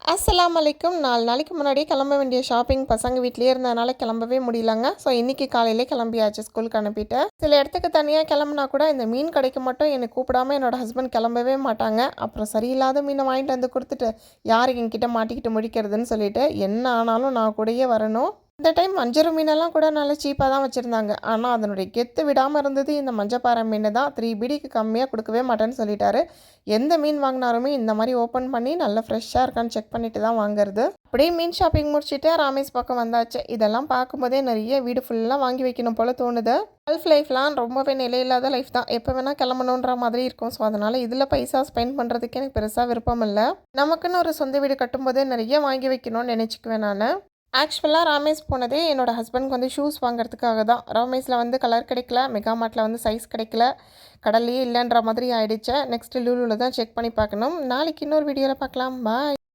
அஸ்ஸலாமு அலைக்கும். 4 நாளைக்கு முன்னாடியே கிளம்ப வேண்டிய ஷாப்பிங் பசங்க வீட்லயே இருந்ததுனால கிளம்பவே முடியலங்க. ஸோ இன்னைக்கு காலையிலே கிளம்பியாச்சு, ஸ்கூலுக்கு அனுப்பிட்டு. சில இடத்துக்கு தனியா கிளம்புனா கூட இந்த மீன் கடைக்கு மட்டும் என்னை கூப்பிடாம என்னோட ஹஸ்பண்ட் கிளம்பவே மாட்டாங்க. அப்புறம் சரியில்லாத மீனை வாங்கிட்டு வந்து கொடுத்துட்டு யார் என்கிட்ட மாட்டிக்கிட்டு முழிக்கிறதுன்னு சொல்லிட்டு என்ன ஆனாலும் நான் கூடயே வரணும். இந்த டைம் வஞ்சர மீனெல்லாம் கூட நல்லா சீப்பாக தான் வச்சுருந்தாங்க. ஆனால் அதனுடைய கெத்து விடாமல் இருந்தது இந்த மஞ்சப்பாறை மீன் தான். 3 பிடிக்கு கம்மியாக கொடுக்கவே மாட்டேன்னு சொல்லிட்டாரு. எந்த மீன் வாங்கினாலுமே இந்த மாதிரி ஓப்பன் பண்ணி நல்லா ஃப்ரெஷ்ஷாக இருக்கான்னு செக் பண்ணிட்டு தான் வாங்குறது. அப்படியே மீன் ஷாப்பிங் முடிச்சுட்டு ராமேஸ் பக்கம் வந்தாச்சு. இதெல்லாம் பார்க்கும்போதே நிறைய வீடு ஃபுல்லாக வாங்கி வைக்கணும் போல் தோணுது. செல்ஃப் லைஃப்லாம் ரொம்பவே நிலையில்லாத லைஃப் தான். எப்போ வேணால் கிளம்பணுன்ற மாதிரி இருக்கும். ஸோ அதனால் இதில் பைசா ஸ்பெண்ட் பண்ணுறதுக்கு எனக்கு பெருசாக விருப்பம் இல்லை. நமக்குன்னு ஒரு சொந்த வீடு கட்டும்போதே நிறைய வாங்கி வைக்கணும்னு நினச்சிக்குவேன் நான். ஆக்சுவலாக ராமேஸ் போனதே என்னோடய ஹஸ்பண்ட்க்கு வந்து ஷூஸ் வாங்குறதுக்காக தான். ராமேஸில் வந்து கலர் கிடைக்கல, மெகா மார்ட்டில் வந்து சைஸ் கிடைக்கல, கடல்லையே இல்லைன்ற மாதிரி ஆயிடுச்சு. நெக்ஸ்ட்டு லூலூவில் தான் செக் பண்ணி பார்க்கணும். நாளைக்கு இன்னொரு வீடியோவில் பார்க்கலாம். பாய்.